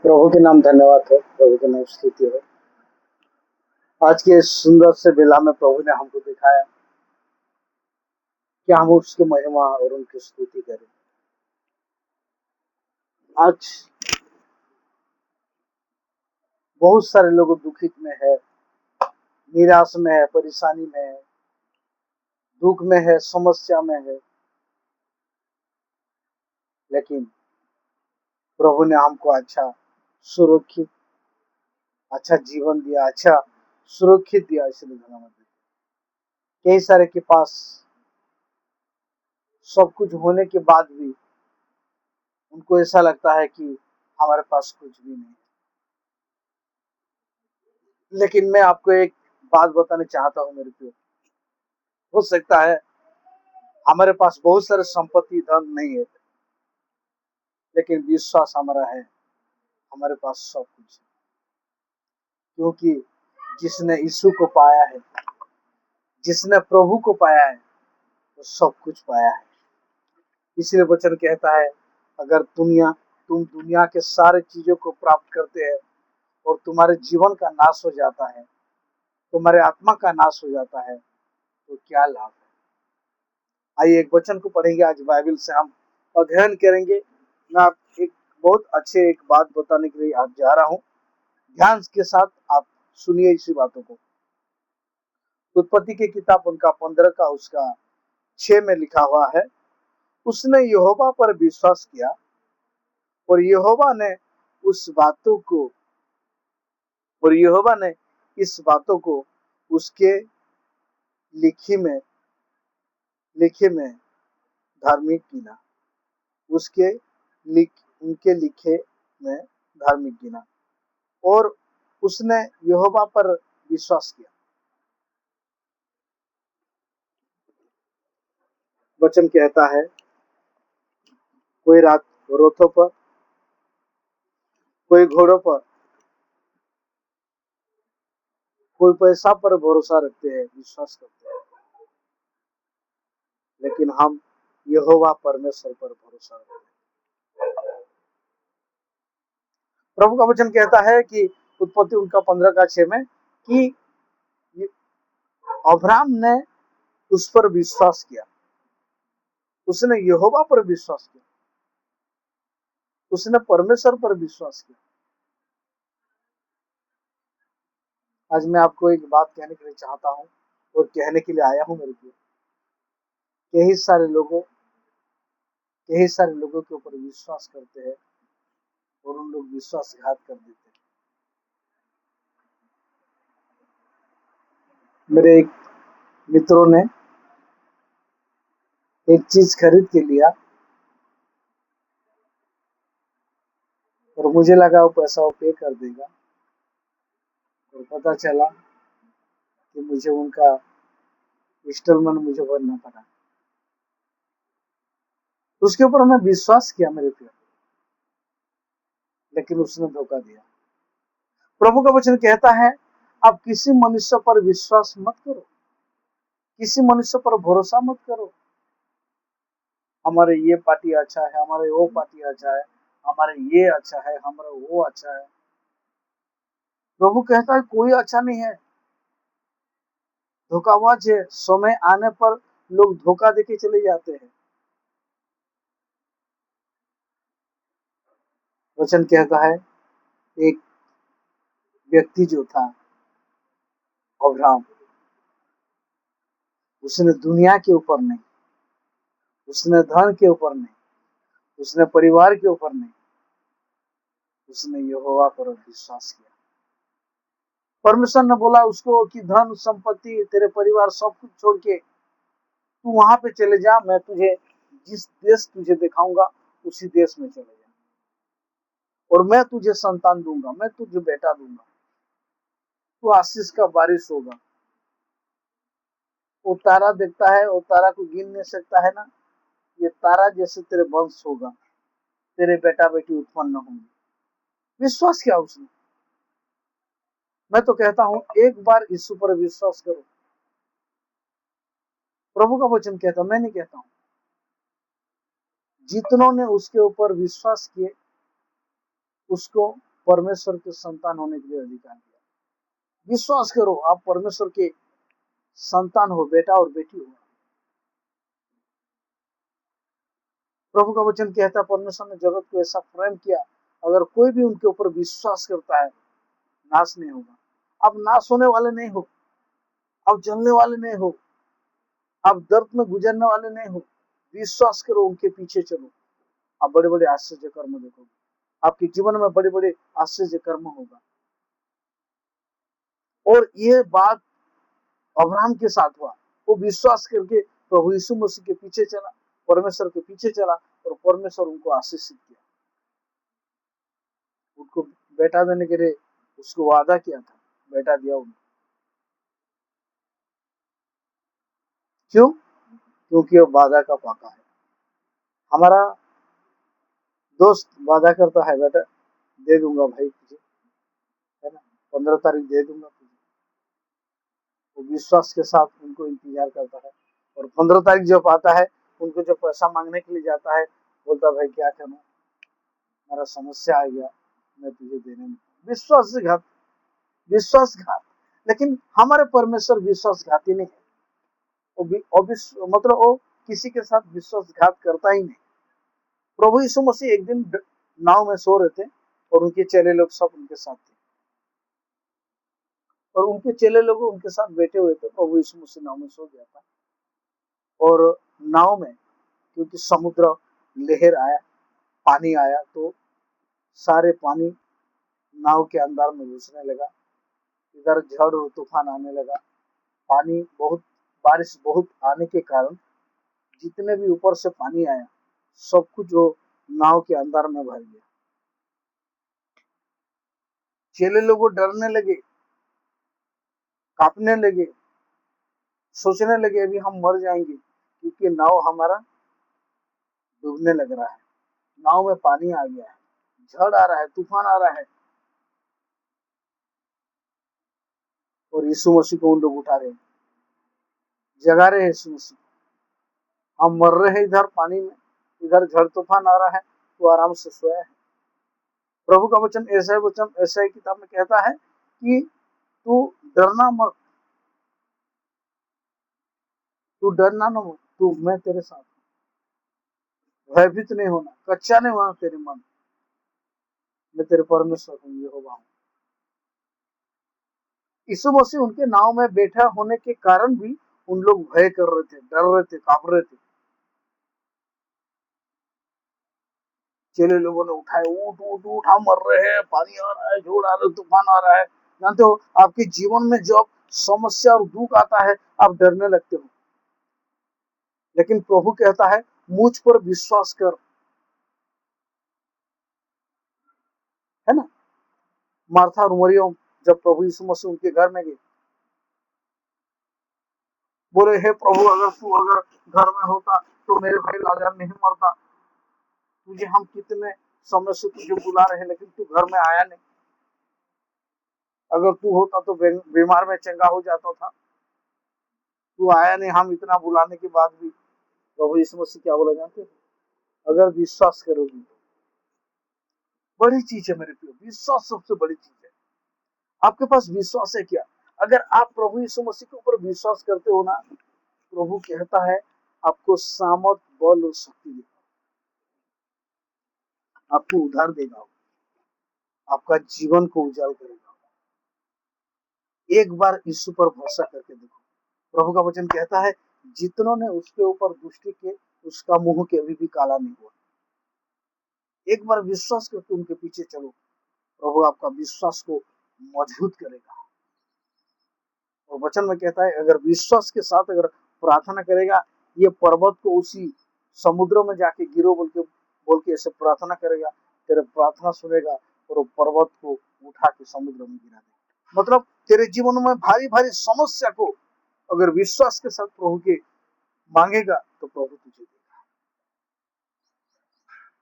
प्रभु के नाम धन्यवाद हो, प्रभु के नाम स्तुति हो। आज के इस सुंदर से बेला में प्रभु ने हमको दिखाया कि हम उसकी महिमा और उनकी स्तुति करें। आज बहुत सारे लोग दुखित में है, निराश में है, परेशानी में है, दुख में है, समस्या में है, लेकिन प्रभु ने हमको अच्छा सुरक्षित अच्छा जीवन दिया, अच्छा सुरक्षित दिया। इसलिए धन्यवाद। कई सारे के पास सब कुछ होने के बाद भी उनको ऐसा लगता है कि हमारे पास कुछ भी नहीं है। लेकिन मैं आपको एक बात बताना चाहता हूँ मेरे प्रिय। हो सकता है हमारे पास बहुत सारे संपत्ति धन नहीं है, लेकिन विश्वास हमारा है, हमारे पास सब कुछ है। क्योंकि जिसने यीशु को पाया है, जिसने प्रभु को पाया है, वो सब कुछ पाया है। इसलिए वचन कहता है, अगर तुम दुनिया के सारे चीजों को प्राप्त करते हैं और तुम्हारे जीवन का नाश हो जाता है, तुम्हारे आत्मा का नाश हो जाता है, तो क्या लाभ है। आइए एक वचन को पढ़ेंगे। आज बाइबल से हम अध्ययन करेंगे। मैं आप एक बहुत अच्छे एक बात बताने के लिए आज जा रहा हूँ। ध्यान के साथ आप सुनिए इसी बातों को। उत्पत्ति की किताब उनका 15 का उसका 6 में लिखा हुआ है, उसने यहोवा पर विश्वास किया और यहोवा ने उस बातों को और यहोवा ने इस बातों को उसके लिखे में धार्मिक गिना। उसके उनके लिखे में धार्मिक गिना और उसने यहोवा पर विश्वास किया। वचन कहता है, कोई रात रोथों पर, कोई घोड़ों पर, कोई पैसा पर भरोसा रखते हैं, विश्वास करते हैं, लेकिन हम यहोवा परमेश्वर पर भरोसा रखते हैं। प्रभु का वचन कहता है कि उत्पत्ति उनका 15 का 6 में कि अब्राहम ने उस पर विश्वास किया, उसने यहोवा पर विश्वास किया, उसने परमेश्वर पर विश्वास किया। आज मैं आपको एक बात कहने के लिए चाहता हूँ और कहने के लिए आया हूँ मेरे को। कई सारे लोगों के ऊपर विश्वास करते हैं और उन लोग विश्वासघात कर देते हैं। मेरे एक मित्रों ने एक चीज खरीद के लिया और मुझे लगा वो पैसा वो पे कर देगा, और पता चला कि मुझे उनका इंस्टॉलमेंट मुझे भरना पड़ा। उसके ऊपर मैं विश्वास किया मेरे पे, लेकिन उसने धोखा दिया। प्रभु का वचन कहता है, आप किसी मनुष्य पर विश्वास मत करो, किसी मनुष्य पर भरोसा मत करो। हमारे ये पार्टी अच्छा है, हमारे वो पार्टी अच्छा है, हमारे ये अच्छा है, हमारा वो अच्छा है। प्रभु कहता है कोई अच्छा नहीं है, धोखाबाज है। समय आने पर लोग धोखा देके चले जाते हैं। वचन कहता है, एक व्यक्ति जो था अब्राहम, उसने दुनिया के ऊपर नहीं, उसने धन के ऊपर नहीं, उसने परिवार के ऊपर नहीं, उसने यहोवा पर विश्वास किया। परमेश्वर ने बोला उसको कि धन संपत्ति तेरे परिवार सब कुछ छोड़ के तू वहां पे चले जा, मैं तुझे जिस देश तुझे दिखाऊंगा उसी देश में चले जा, और मैं तुझे संतान दूंगा, मैं तुझे बेटा दूंगा, तो आशीष का बारिश होगा। वो तारा देखता है, वो तारा को गिन नहीं सकता है ना, ये तारा जैसे तेरे वंश होगा, तेरे बेटा बेटी उत्पन्न होंगे। विश्वास किया उसने। मैं तो कहता हूं एक बार यीशु पर विश्वास करो। प्रभु का वचन कहता, मैं नहीं कहता हूं, जितनों ने उसके ऊपर विश्वास किए उसको परमेश्वर के संतान होने के लिए अधिकार दिया। विश्वास करो, आप परमेश्वर के संतान हो, बेटा और बेटी हो। प्रभु का वचन कहता है परमेश्वर ने जगत को ऐसा प्रेम किया, अगर कोई भी उनके ऊपर विश्वास करता है नाश नहीं होगा। आप नाश होने वाले नहीं हो, आप जलने वाले नहीं हो, आप दर्द में गुजरने वाले नहीं हो। विश्वास करो, उनके पीछे चलो, आप बड़े बड़े आश्चर्य कर्म देखोगे। आपके जीवन में बड़े बड़े आश्चर्य कर्म होगा। और ये बात अब्राहम के साथ हुआ। वो विश्वास करके प्रभु यीशु मसीह के पीछे चला, परमेश्वर के पीछे चला, और परमेश्वर उनको आशीषित किया। उनको बेटा देने के लिए उसको वादा किया था, बेटा दिया उनको। क्यों? क्योंकि वो वादा का पक्का है। हमारा दोस्त वादा करता है, बेटा दे दूंगा भाई तुझे, है ना, 15 तारीख दे दूंगा तुझे। वो विश्वास के साथ उनको इंतजार करता है, और 15 तारीख जब आता है, उनको जब पैसा मांगने के लिए जाता है, बोलता भाई क्या करूं, मेरा समस्या आ गया, मैं तुझे देने में। विश्वासघात, विश्वासघात। लेकिन हमारे परमेश्वर विश्वासघाती नहीं है। मतलब वो किसी के साथ विश्वासघात करता ही नहीं। प्रभु यीशु मसीह एक दिन नाव में सो रहे थे, और उनके चेले लोग सब उनके साथ थे, और उनके चेले लोग उनके साथ बैठे हुए थे। प्रभु यीशु मसीह नाव में सो गया था, और नाव में क्योंकि समुद्र लहर आया, पानी आया, तो सारे पानी नाव के अंदर में घुसने लगा। इधर झड़ और तूफान आने लगा। पानी बहुत, बारिश बहुत आने के कारण जितने भी ऊपर से पानी आया, सब कुछ वो नाव के अंदर में भर गया। चेले लोग डरने लगे, कांपने लगे, सोचने लगे अभी हम मर जाएंगे, क्योंकि नाव हमारा डूबने लग रहा है। नाव में पानी आ गया है, झड़ आ रहा है, तूफान आ रहा है, और यीशु मसीह को उन लोग उठा रहे हैं, जगा रहे हैं यीशु मसीह। हम मर रहे हैं इधर पानी में, इधर झड़ तूफान आ रहा है, तो आराम से सोया है। प्रभु का वचन ऐसा ही किताब में कहता है कि तू डरना मत, तू डरना न मत, तू, मैं तेरे साथ हूं। भयभीत नहीं होना, कच्चा नहीं होना तेरे मन, मैं तेरे परमेश्वर हूं, यहोवा हूं। यीशु मसीह उनके नाव में बैठा होने के कारण भी उन लोग भय कर रहे थे, डर रहे थे, कांप रहे थे। चेले लोगों ने उठाए, उठ उठ उठ, हम मर रहे हैं, पानी आ रहा है, जोड़ आ रहा है, तूफान आ रहा है। जानते हो, आपके जीवन में जब समस्या और दुख आता है, आप डरने लगते हो, लेकिन प्रभु कहता है मुझ पर विश्वास कर, है ना। मार्था और मरियम जब प्रभु यीशु मसीह उनके घर में गए, बोले हे प्रभु, अगर तू अगर घर में होता तो मेरे भाई लाजर नहीं मरता। तुझे हम कितने समय से तुझे बुला रहे हैं, लेकिन तू घर में आया नहीं। अगर तू होता तो बीमार में चंगा हो जाता था, तू आया नहीं। हम इतना बुलाने के बाद भी प्रभु यीशु मसीह क्या बोला जानते हैं? अगर विश्वास करोगी, बड़ी चीज है मेरे प्रियो, विश्वास सबसे बड़ी चीज है। आपके पास विश्वास है क्या? अगर आप प्रभु यीशु मसीह के ऊपर विश्वास करते हो ना, प्रभु कहता है आपको सामर्थ, बल और शक्ति देगा, आपको उद्धार देगा, आपका जीवन को उजाड़ करेगा। एक बार यीशु पर भरोसा करके देखो। प्रभु का वचन कहता है जितनों ने उसके ऊपर दृष्टि के, उसका मुंह के अभी भी काला नहीं हुआ। एक बार विश्वास करके उनके पीछे चलो, प्रभु आपका विश्वास को मजबूत करेगा। और वचन में कहता है अगर विश्वास के साथ अगर प्रार्थना करेगा, ये पर्वत को उसी समुद्र में जाके गिरो बोल के ऐसे प्रार्थना करेगा, तेरे प्रार्थना सुनेगा, और वो पर्वत को उठा के समुद्र में गिरा देगा। मतलब तेरे जीवन में भारी भारी समस्या को अगर विश्वास के साथ प्रभु के मांगेगा, तो प्रभु तुझे देगा।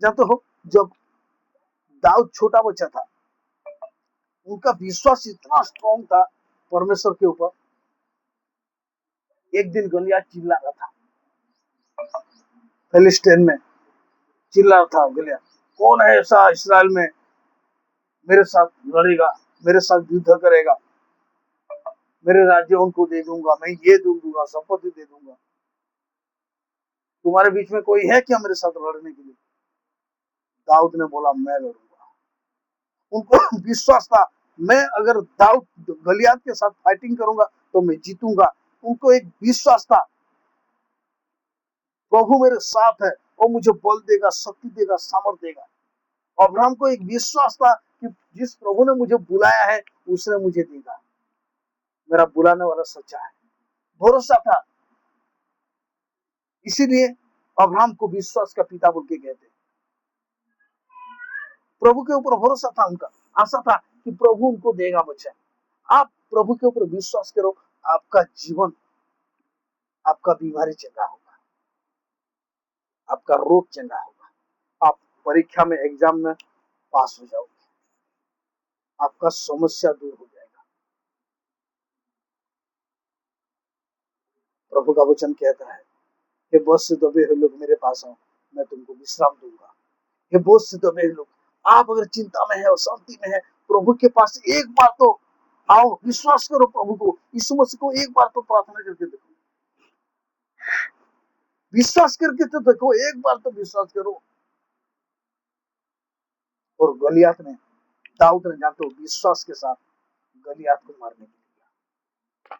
जानते हो, जब दाऊद छोटा बच्चा था, उनका विश्वास इतना स्ट्रॉन्ग था परमेश्वर के ऊपर। एक दिन गलियात चिल्ला रहा था, फिलिस्तीन में चिल्ला रहा था गलियात, कौन है ऐसा इस्राएल में मेरे साथ लड़ेगा, मेरे साथ युद्ध करेगा, मेरे राज्य उनको दे दूंगा, मैं ये दूंगा, संपत्ति दे दूंगा। तुम्हारे बीच में कोई है क्या मेरे साथ लड़ने के लिए? दाऊद ने बोला मैं लड़ूंगा। उनको विश्वास था, मैं अगर दाऊद गलियात के साथ फाइटिंग करूंगा तो मैं जीतूंगा। उनको एक विश्वास था, प्रभु मेरे साथ है, वो मुझे बल देगा, शक्ति देगा, सामर्थ देगा। अब्राहम को एक विश्वास था कि जिस प्रभु ने मुझे बुलाया है उसने मुझे देगा, मेरा बुलाने वाला सच्चा है। भरोसा था, इसीलिए अब्राहम को विश्वास का पिता बोल के कहते हैं। प्रभु के ऊपर भरोसा था उनका, आशा था कि प्रभु उनको देगा बच्चा। आप प्रभु के ऊपर विश्वास करो, आपका जीवन, आपका बीमारी चंगा होगा, आपका रोग चंगा होगा, आप परीक्षा में, एग्जाम में पास हो जाओगे, आपका समस्या दूर हो जाएगा। प्रभु का वचन कहता है, हे बोझ से दबे हुए लोग मेरे पास आओ, मैं तुमको विश्राम दूंगा। हे बोझ से दबे हुए लोग, आप अगर चिंता में है और शांति में है, प्रभु के पास एक बार तो आओ, विश्वास करो प्रभु को, यीशु मसीह को एक बार तो प्रार्थना करके देखो, विश्वास करके तो देखो, एक बार तो विश्वास करो। और गलियात ने, दाऊद ने जानते हो विश्वास के साथ गलियात को मारने के लिए,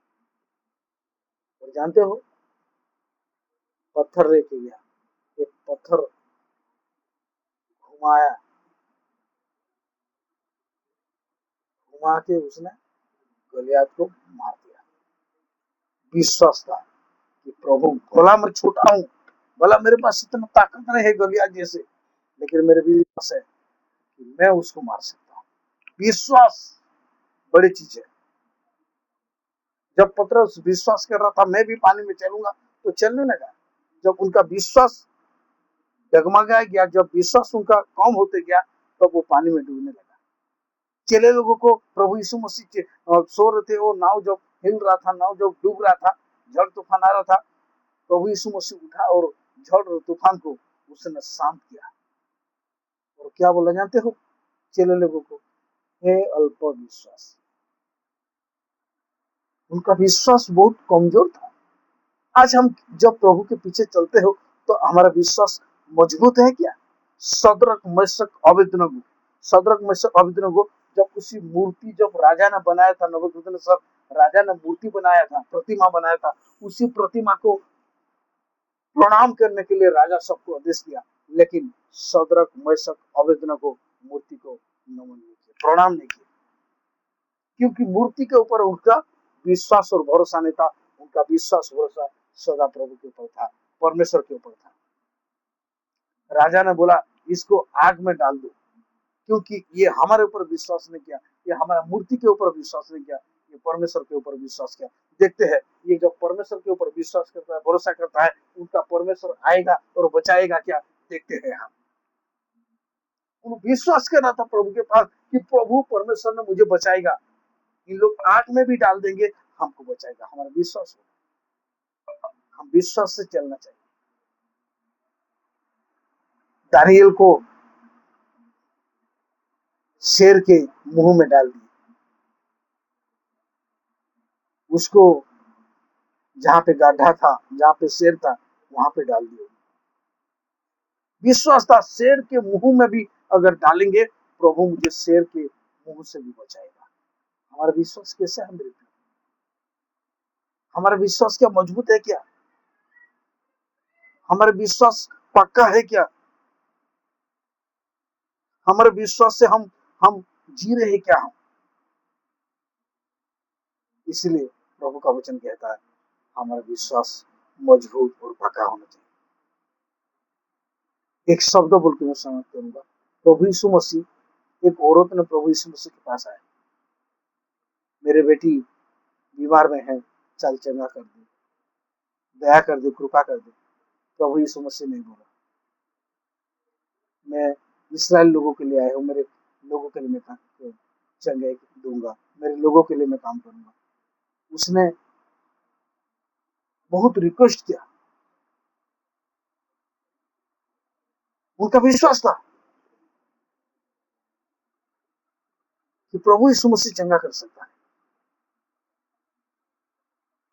और जानते हो पत्थर लेके गया, एक पत्थर घुमाया, घुमा के उसने गलियात को मार दिया। विश्वास था कि प्रभु, भला मैं छोटा हूं, भला मेरे पास इतना ताकत नहीं है गलियात जैसे, लेकिन मेरे विश्वास है कि मैं उसको मार सकता हूँ। विश्वास बड़ी चीज है। जब पतरस विश्वास कर रहा था मैं भी पानी में चलूंगा, तो चलने लगा। जब उनका विश्वास डगमगा गया, जब विश्वास उनका कम होते गया, तब वो पानी में डूबने लगा। चेले लोगों को प्रभु यीशु मसीह सो रहे थे, वो नाव जब हिल रहा था, नाव जब डूब रहा था, झड़ तूफान आ रहा था, प्रभु यीशु मसीह उठा और झड़ और तूफान को उसने शांत किया। और क्या बोला जानते हो चेले लोगों को? हे अल्प विश्वास। उनका विश्वास बहुत कमजोर था। आज हम जब प्रभु के पीछे चलते हो तो हमारा विश्वास मजबूत है क्या? सदरक मेशक अबेदनगो, सदरक मेशक अबेदनगो, जब उसी मूर्ति, जब राजा ने बनाया था, नबूकदनेस्सर राजा ने मूर्ति बनाया था, प्रतिमा बनाया था, उसी प्रतिमा को प्रणाम करने के लिए राजा सबको आदेश दिया, लेकिन सदरक मेशक अबेदनगो मूर्ति को नमन नहीं किया, प्रणाम नहीं किया, क्योंकि मूर्ति के ऊपर उनका विश्वास और भरोसा नहीं था। उनका विश्वास भरोसा सदा प्रभु के ऊपर था, परमेश्वर के ऊपर था। राजा ने बोला इसको आग में डाल दो, क्योंकि ये हमारे ऊपर विश्वास नहीं किया, ये हमारा मूर्ति के ऊपर विश्वास नहीं किया, ये परमेश्वर के ऊपर विश्वास किया। देखते हैं ये जब परमेश्वर के ऊपर विश्वास करता है, भरोसा करता है, उनका परमेश्वर आएगा और बचाएगा क्या? देखते हैं हम। विश्वास करना था प्रभु के पास कि प्रभु परमेश्वर ने मुझे बचाएगा, इन लोग आग में भी डाल देंगे, हमको बचाएगा। हमारा विश्वास हो, हम विश्वास से चलना चाहिए। दानियल को शेर के मुंह में डाल दिया, उसको जहां पे गड्ढा था, जहां पे शेर था, वहां पे डाल दिया। विश्वास था शेर के मुंह में भी अगर डालेंगे, प्रभु मुझे शेर के मुंह से भी बचाएगा। हमारा विश्वास कैसा है मेरे? हमारा विश्वास क्या मजबूत है क्या? हमारा विश्वास पक्का है क्या? हमारे विश्वास से हम जी रहे हैं क्या? हम, इसलिए प्रभु का वचन कहता है हमारा विश्वास मजबूत और पक्का होना चाहिए। एक शब्द बोल के मैं समाप्त करूंगा। प्रभु यीशु मसीह, एक औरत ने प्रभु यीशु मसीह के पास आया, मेरे बेटी बीमार में है, चल चंगा कर दे, दया कर दे, कृपा कर दे। प्रभु यीशु मसीह नहीं बोला मैं इस्राएल लोगों के लिए आया हूँ, मेरे लोगों के लिए मैं चंगे दूंगा, मेरे लोगों के लिए मैं काम करूंगा। उसने बहुत रिक्वेस्ट किया, उनका विश्वास था। प्रभु यीशु मसीह चंगा कर सकता है।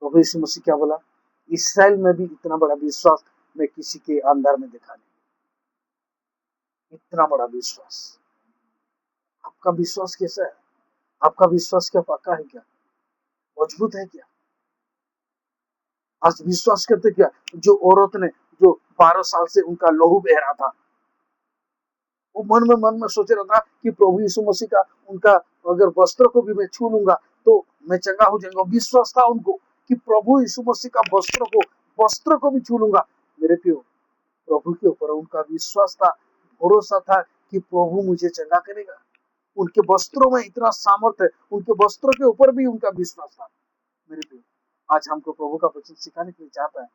प्रभु यीशु मसीह क्या बोला, इसराइल में भी इतना बड़ा विश्वास मैं किसी के अंदर में देखा नहीं। इतना बड़ा विश्वास। आपका विश्वास कैसा है? आपका विश्वास क्या पक्का है? क्या मजबूत है? क्या आज विश्वास करते क्या? जो औरत ने, जो 12 साल से उनका लहू बह रहा था, वो मन में सोच रहा था कि प्रभु यीशु मसीह का, उनका अगर वस्त्र को भी मैं छू लूंगा तो मैं चंगा हो जाऊंगा। विश्वास था उनको कि प्रभु यीशु मसीह का वस्त्र को भी छू लूंगा। मेरे प्रियो, प्रभु के ऊपर उनका विश्वास था, भरोसा था कि प्रभु मुझे चंगा करेगा। उनके वस्त्रों में इतना सामर्थ्य है, उनके वस्त्रों के ऊपर भी उनका विश्वास था। मेरे प्रियो, आज हमको प्रभु का वचन सिखाने के लिए चाहता है,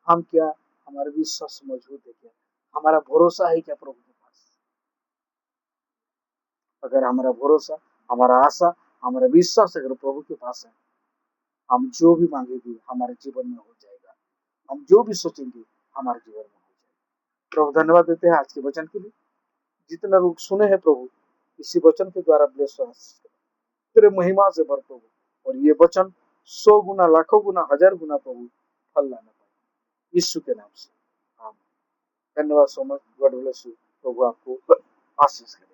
हम क्या, हमारा विश्वास मजबूत है क्या? हमारा भरोसा है क्या प्रभु के पास? अगर हमारा भरोसा, हमारा आशा, हमारा विश्वास अगर प्रभु के पास है, हम जो भी मांगेंगे हमारे जीवन में हो जाएगा। हम जो भी सोचेंगे हमारे जीवन में हो जाएगा। प्रभु धन्यवाद देते हैं आज के वचन के लिए। जितना लोग सुने हैं प्रभु, इसी वचन के द्वारा ब्लेस हो, तेरे महिमा से भर प्रभु, और ये वचन 100 गुना, लाखों गुना, 1000 गुना प्रभु फल लाना पाए, यीशु के नाम से। आमीन। धन्यवाद so much. God bless you. प्रभु आपको आशीष करे।